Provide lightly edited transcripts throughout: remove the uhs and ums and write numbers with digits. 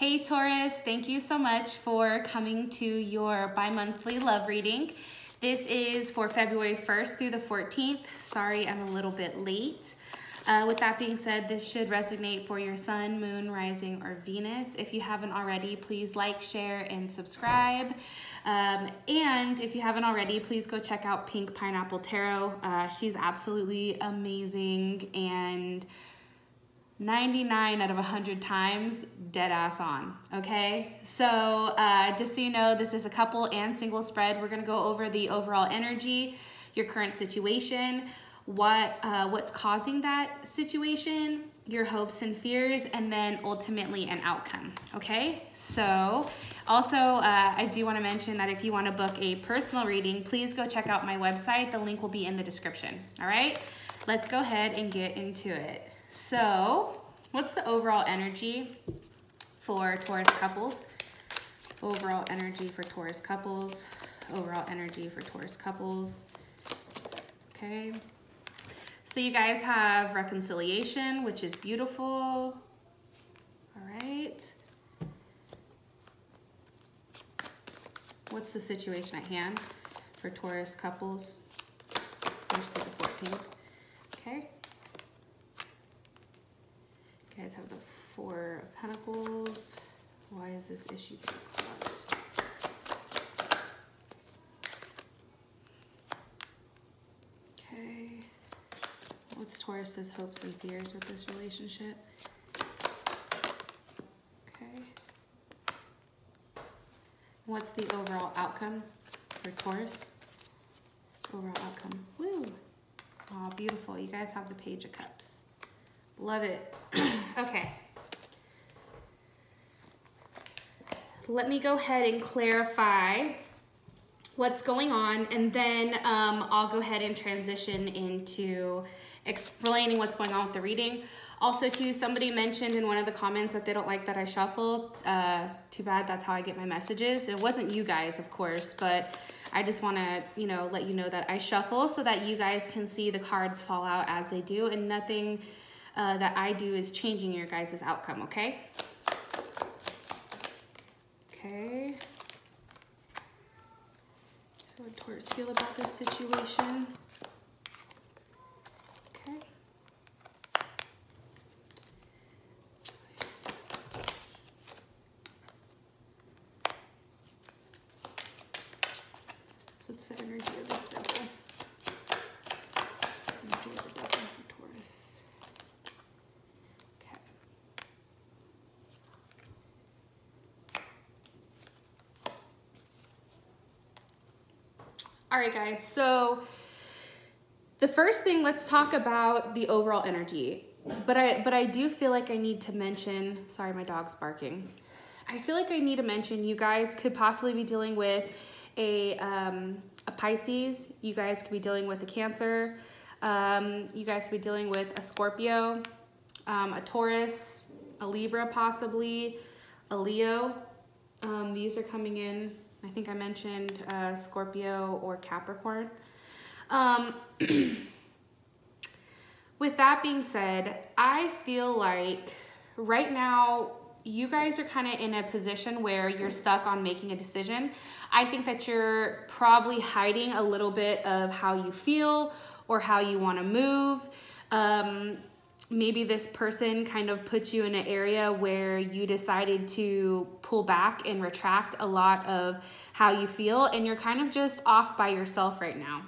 Hey Taurus, thank you so much for coming to your bi-monthly love reading. This is for February 1st through the 14th. Sorry, I'm a little bit late. With that being said, this should resonate for your sun, moon, rising, or Venus. If you haven't already, please like, share, and subscribe. And if you haven't already, please go check out Pink Pineapple Tarot. She's absolutely amazing and 99 out of 100 times dead ass on, okay? So just so you know, this is a couple and single spread. We're gonna go over the overall energy, your current situation, what's causing that situation, your hopes and fears, and then ultimately an outcome, okay? So also, I do wanna mention that if you wanna book a personal reading, please go check out my website. The link will be in the description, all right? Let's go ahead and get into it. So, what's the overall energy for Taurus couples? Overall energy for Taurus couples. Overall energy for Taurus couples. Okay. So you guys have reconciliation, which is beautiful. All right. What's the situation at hand for Taurus couples? First to the 14th. Okay. You guys have the Four of Pentacles. Why is this issue being caused? Okay. What's Taurus's hopes and fears with this relationship? Okay. What's the overall outcome for Taurus? Overall outcome. Woo! Oh, beautiful. You guys have the Page of Cups. Love it. Okay. Let me go ahead and clarify what's going on, and then I'll go ahead and transition into explaining what's going on with the reading. Also, too, somebody mentioned in one of the comments that they don't like that I shuffle. Too bad, that's how I get my messages. It wasn't you guys, of course, but I just want to, let you know that I shuffle so that you guys can see the cards fall out as they do, and nothing that I do is changing your guys' outcome, okay? Okay. How would Taurus feel about this situation? Okay. So what's the energy of this devil? Energy of the devil for Taurus. All right, guys, so the first thing, let's talk about the overall energy. But I do feel like I need to mention, sorry, my dog's barking. I feel like I need to mention you guys could possibly be dealing with a Pisces. You guys could be dealing with a Cancer. You guys could be dealing with a Scorpio, a Taurus, a Libra possibly, a Leo. These are coming in. I think I mentioned Scorpio or Capricorn. With that being said, I feel like right now you guys are kind of in a position where you're stuck on making a decision. I think that you're probably hiding a little bit of how you feel or how you want to move. Maybe this person kind of put you in an area where you decided to pull back and retract a lot of how you feel, and you're kind of just off by yourself right now.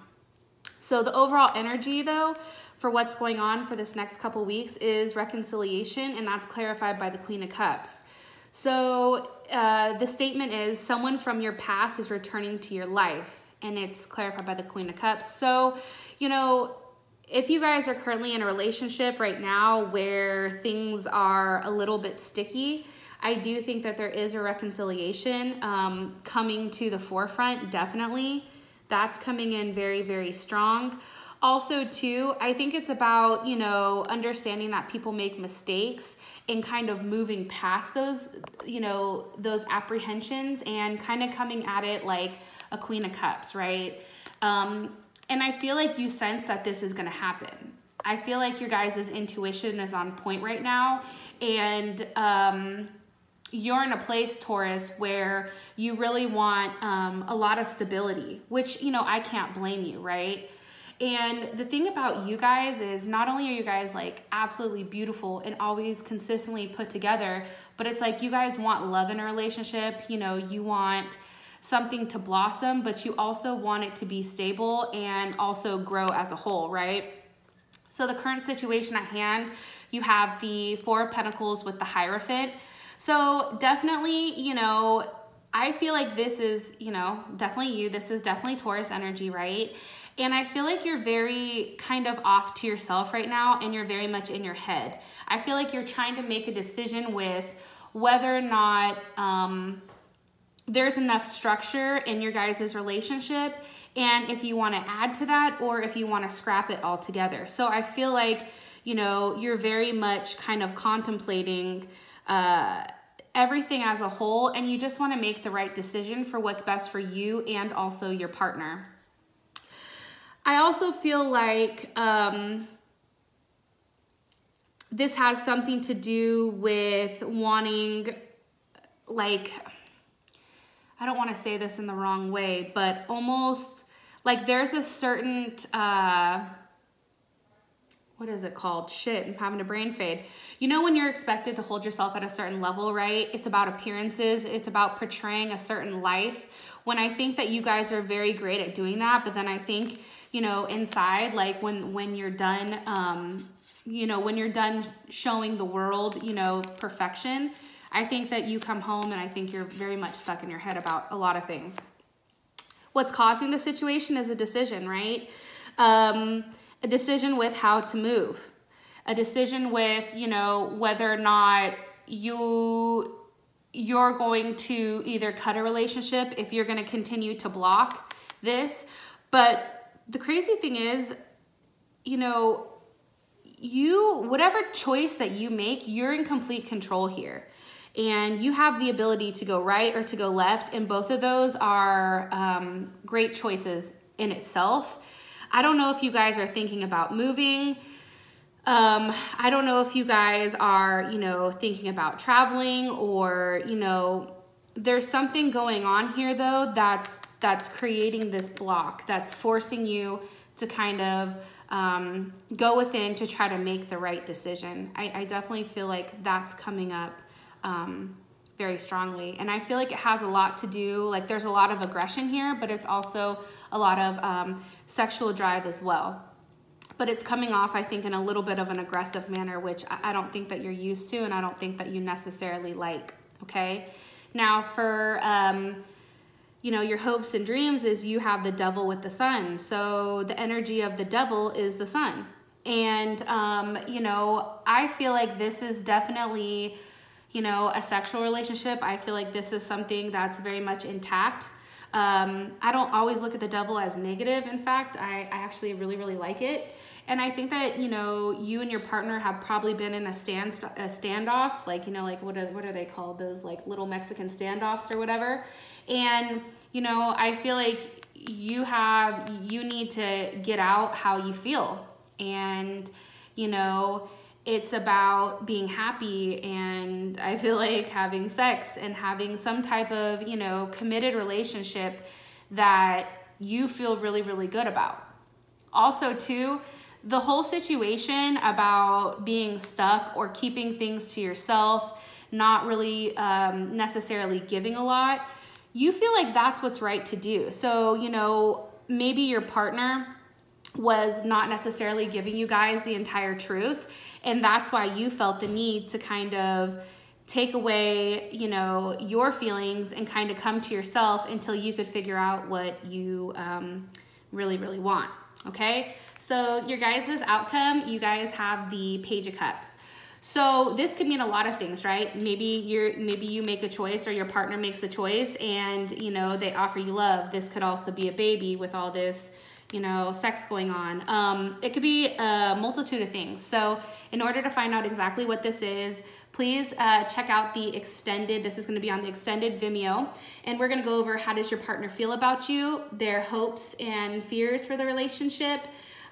So the overall energy, though, for what's going on for this next couple weeks is reconciliation, and that's clarified by the Queen of Cups. So the statement is someone from your past is returning to your life, and it's clarified by the Queen of Cups. So, if you guys are currently in a relationship right now where things are a little bit sticky, I do think that there is a reconciliation coming to the forefront, definitely. That's coming in very, very strong. Also, too, I think it's about, understanding that people make mistakes and kind of moving past those, those apprehensions and kind of coming at it like a Queen of Cups, right? And I feel like you sense that this is going to happen. I feel like your guys' intuition is on point right now. And you're in a place, Taurus, where you really want a lot of stability, which, you know, I can't blame you, right? And the thing about you guys is not only are you guys like absolutely beautiful and always consistently put together, but it's like you guys want love in a relationship. You know, you want something to blossom, but you also want it to be stable and also grow as a whole, right? So the current situation at hand, you have the Four of Pentacles with the Hierophant. So definitely, you know, I feel like this is, you know, definitely you. This is definitely Taurus energy, right? And I feel like you're very kind of off to yourself right now, and you're very much in your head. I feel like you're trying to make a decision with whether or not there's enough structure in your guys' relationship, and if you want to add to that or if you want to scrap it altogether. So I feel like, you know, you're very much kind of contemplating everything as a whole, and you just want to make the right decision for what's best for you and also your partner. I also feel like this has something to do with wanting, like, I don't want to say this in the wrong way, but almost like there's a certain, what is it called? Shit, I'm having a brain fade. You know when you're expected to hold yourself at a certain level, right? It's about appearances. It's about portraying a certain life. When I think that you guys are very great at doing that, but then I think, you know, inside, like when you're done, you know, when you're done showing the world, you know, perfection, I think that you come home and I think you're very much stuck in your head about a lot of things. What's causing the situation is a decision, right? A decision with how to move. A decision with, you know, whether or not you're going to either cut a relationship, if you're going to continue to block this. But the crazy thing is, you know, whatever choice that you make, you're in complete control here. And you have the ability to go right or to go left. And both of those are great choices in itself. I don't know if you guys are thinking about moving. I don't know if you guys are, you know, thinking about traveling, or, you know, there's something going on here though that's creating this block, that's forcing you to kind of go within to try to make the right decision. I definitely feel like that's coming up very strongly. And I feel like it has a lot to do, like there's a lot of aggression here, but it's also a lot of sexual drive as well. But it's coming off, I think, in a little bit of an aggressive manner, which I don't think that you're used to, and I don't think that you necessarily like, okay? Now for, you know, your hopes and dreams is you have the devil with the sun. So the energy of the devil is the sun. And, you know, I feel like this is definitely, you know, a sexual relationship. I feel like this is something that's very much intact. I don't always look at the devil as negative. In fact, I actually really, really like it. And I think that, you know, you and your partner have probably been in a standoff, like, you know, like what are they called? Those like little Mexican standoffs or whatever. And, you know, I feel like you need to get out how you feel. And, you know, it's about being happy, and I feel like having sex and having some type of, you know, committed relationship that you feel really, really good about. Also too, the whole situation about being stuck or keeping things to yourself, not really necessarily giving a lot, you feel like that's what's right to do. So, you know, maybe your partner was not necessarily giving you guys the entire truth, and that's why you felt the need to kind of take away, you know, your feelings and kind of come to yourself until you could figure out what you really, really want, okay? So your guys' outcome, you guys have the Page of Cups. So this could mean a lot of things, right? Maybe you make a choice, or your partner makes a choice, and, you know, they offer you love. This could also be a baby with all this, you know, sex going on. It could be a multitude of things. So in order to find out exactly what this is, please check out the extended, this is gonna be on the extended Vimeo, and we're gonna go over how does your partner feel about you, their hopes and fears for the relationship,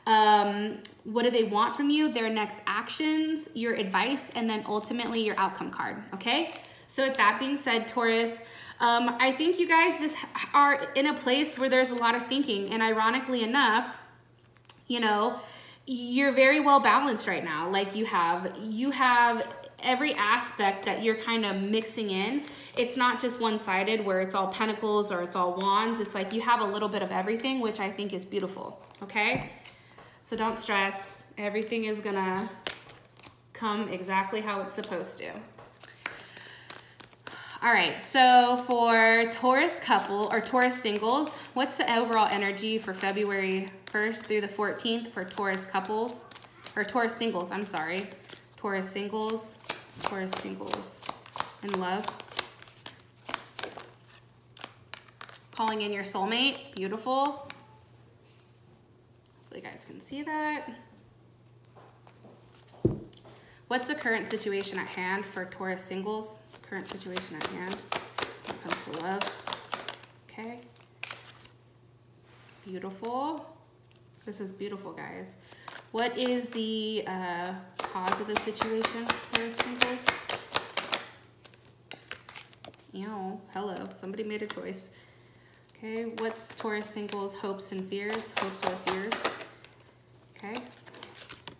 what do they want from you, their next actions, your advice, and then ultimately your outcome card, okay? So with that being said, Taurus, I think you guys just are in a place where there's a lot of thinking, and ironically enough, you know, you're very well balanced right now. Like you have every aspect that you're kind of mixing in. It's not just one-sided where it's all pentacles or it's all wands. It's like you have a little bit of everything, which I think is beautiful, okay? So don't stress. Everything is gonna come exactly how it's supposed to. All right, so for Taurus couple or Taurus singles, what's the overall energy for February 1st through the 14th for Taurus couples, or Taurus singles, I'm sorry. Taurus singles in love. Calling in your soulmate, beautiful. Hopefully you guys can see that. What's the current situation at hand for Taurus singles? Current situation at hand when it comes to love. Okay. Beautiful. This is beautiful, guys. What is the cause of the situation for singles? Ew, hello, somebody made a choice. Okay, what's Taurus singles' hopes and fears? Hopes or fears? Okay.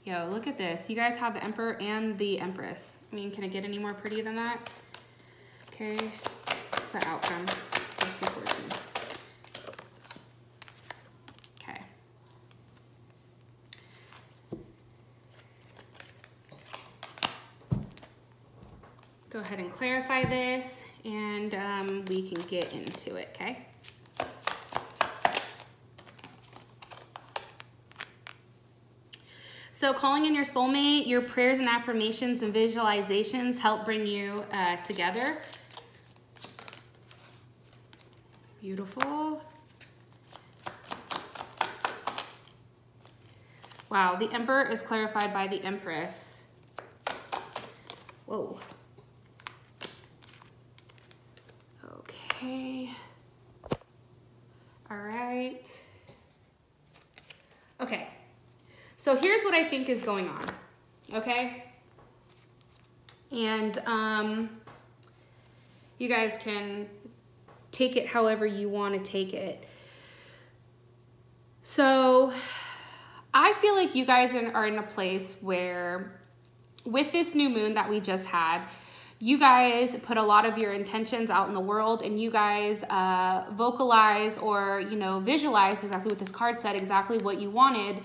Yo, look at this. You guys have the Emperor and the Empress. I mean, can it get any more pretty than that? Okay, what's the outcome? First and 14th. Okay. Go ahead and clarify this, and we can get into it, okay? So calling in your soulmate, your prayers and affirmations and visualizations help bring you together. Beautiful. Wow, the Emperor is clarified by the Empress. Whoa. Okay. All right. Okay. So here's what I think is going on, okay? And you guys can take it however you want to take it. So I feel like you guys are in a place where with this new moon that we just had, you guys put a lot of your intentions out in the world, and you guys vocalize or, you know, visualize exactly what this card said, exactly what you wanted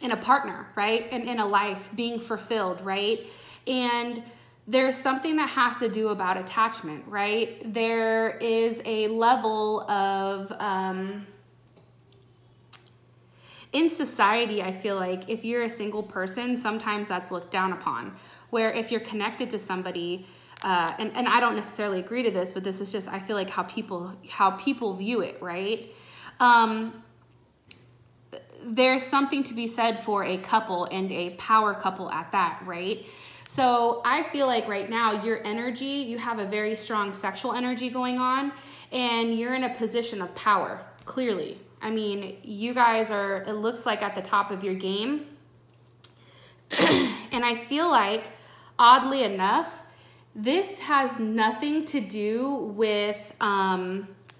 in a partner, right? And in a life, being fulfilled, right? And there's something that has to do about attachment, right? There is a level of, in society, I feel like if you're a single person, sometimes that's looked down upon. Where if you're connected to somebody, and I don't necessarily agree to this, but this is just, I feel like how people view it, right? There's something to be said for a couple, and a power couple at that, right? So I feel like right now your energy, you have a very strong sexual energy going on, and you're in a position of power, clearly. I mean, you guys are, it looks like, at the top of your game. And I feel like, oddly enough, this has nothing to do with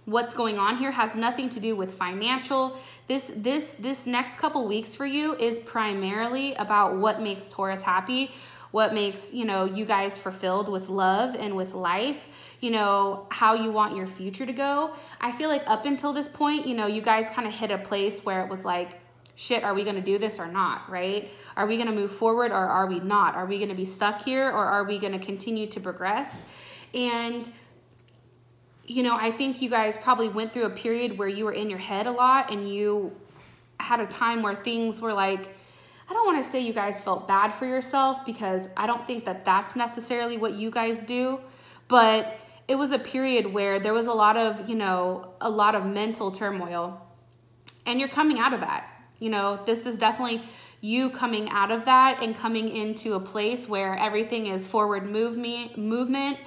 what's going on here, has nothing to do with financial. This next couple weeks for you is primarily about what makes Taurus happy, what makes, you know, you guys fulfilled with love and with life, you know, how you want your future to go. I feel like up until this point, you know, you guys kind of hit a place where it was like, shit, are we going to do this or not, right? Are we going to move forward or are we not? Are we going to be stuck here or are we going to continue to progress? And, you know, I think you guys probably went through a period where you were in your head a lot, and you had a time where things were like, I don't want to say you guys felt bad for yourself, because I don't think that that's necessarily what you guys do, but it was a period where there was a lot of, you know, a lot of mental turmoil, and you're coming out of that. You know, this is definitely you coming out of that and coming into a place where everything is forward movement.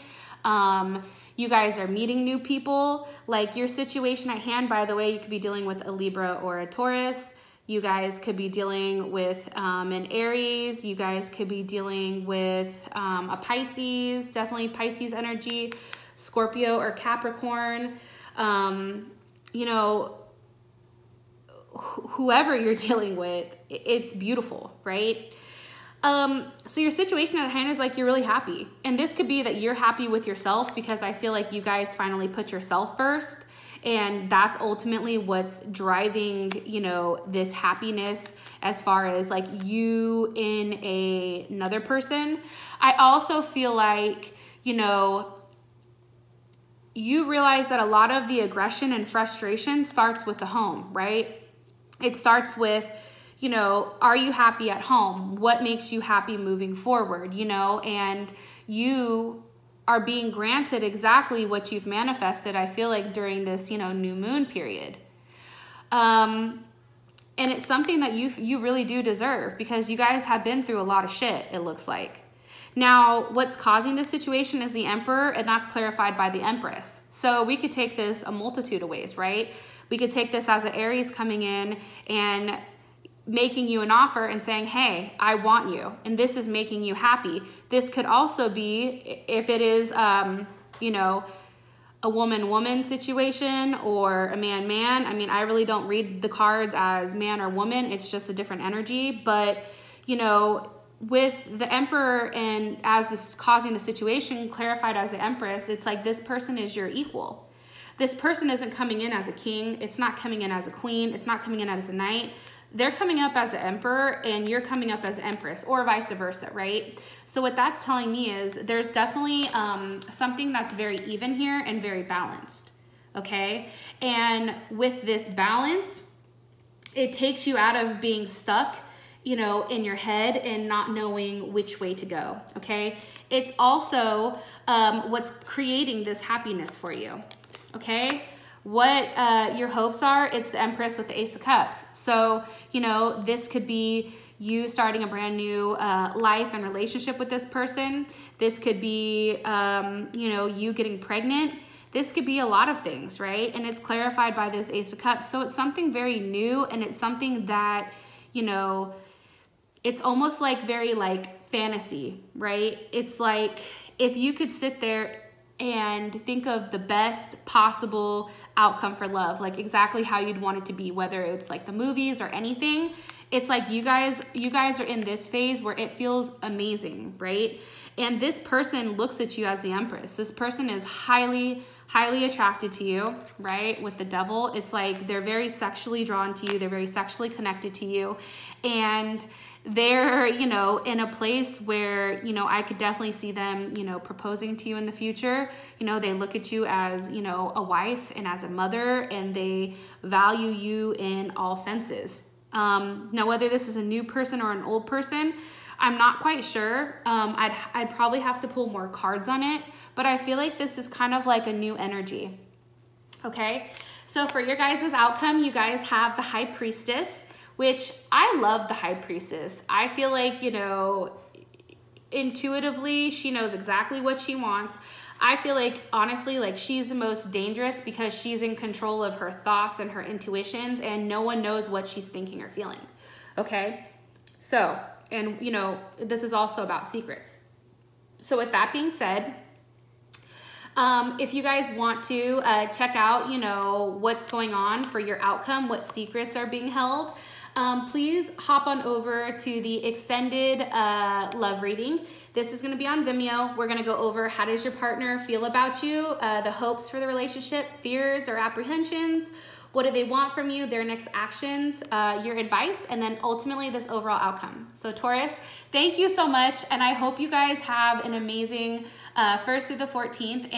You guys are meeting new people. Like your situation at hand, by the way, you could be dealing with a Libra or a Taurus. You guys could be dealing with an Aries. You guys could be dealing with a Pisces, definitely Pisces energy, Scorpio or Capricorn. You know, whoever you're dealing with, it's beautiful, right? So your situation at hand is like you're really happy. And this could be that you're happy with yourself, because I feel like you guys finally put yourself first. And that's ultimately what's driving, you know, this happiness as far as like you in another person. I also feel like, you know, you realize that a lot of the aggression and frustration starts with the home, right? It starts with, you know, are you happy at home? What makes you happy moving forward, you know? And you are being granted exactly what you've manifested, I feel like, during this, you know, new moon period. And it's something that you really do deserve, because you guys have been through a lot of shit, it looks like. Now, what's causing this situation is the Emperor, and that's clarified by the Empress. So we could take this a multitude of ways, right? We could take this as an Aries coming in and making you an offer and saying, hey, I want you, and this is making you happy. This could also be, if it is, you know, a woman-woman situation or a man-man. I mean, I really don't read the cards as man or woman. It's just a different energy. But, you know, with the Emperor and as this causing the situation clarified as the Empress, it's like this person is your equal. This person isn't coming in as a king. It's not coming in as a queen. It's not coming in as a knight. They're coming up as an Emperor and you're coming up as an Empress, or vice versa, right? So what that's telling me is there's definitely something that's very even here and very balanced, okay? And with this balance, it takes you out of being stuck, you know, in your head and not knowing which way to go, okay? It's also what's creating this happiness for you, okay? What your hopes are, it's the Empress with the Ace of Cups. So, you know, this could be you starting a brand new life and relationship with this person. This could be, you know, you getting pregnant. This could be a lot of things, right? And it's clarified by this Ace of Cups. So it's something very new, and it's something that, you know, it's almost like very like fantasy, right? It's like if you could sit there and think of the best possible outcome for love, like exactly how you'd want it to be, whether it's like the movies or anything. It's like you guys are in this phase where it feels amazing, right? And this person looks at you as the Empress. This person is highly attracted to you, right? With the Devil, it's like they're very sexually drawn to you. They're very sexually connected to you. And they're, you know, in a place where, you know, I could definitely see them, you know, proposing to you in the future. You know, they look at you as, you know, a wife and as a mother, and they value you in all senses. Now, whether this is a new person or an old person, I'm not quite sure. I'd probably have to pull more cards on it, but I feel like this is kind of like a new energy. Okay, so for your guys' outcome, you guys have the High Priestess, which I love the High Priestess. I feel like, you know, intuitively, she knows exactly what she wants. I feel like, honestly, like she's the most dangerous because she's in control of her thoughts and her intuitions, and no one knows what she's thinking or feeling, okay? So, and you know, this is also about secrets. So with that being said, if you guys want to check out, you know, what's going on for your outcome, what secrets are being held, please hop on over to the extended love reading. This is going to be on Vimeo. We're going to go over how does your partner feel about you, the hopes for the relationship, fears or apprehensions, what do they want from you, their next actions, your advice, and then ultimately this overall outcome. So Taurus, thank you so much, and I hope you guys have an amazing 1st through the 14th.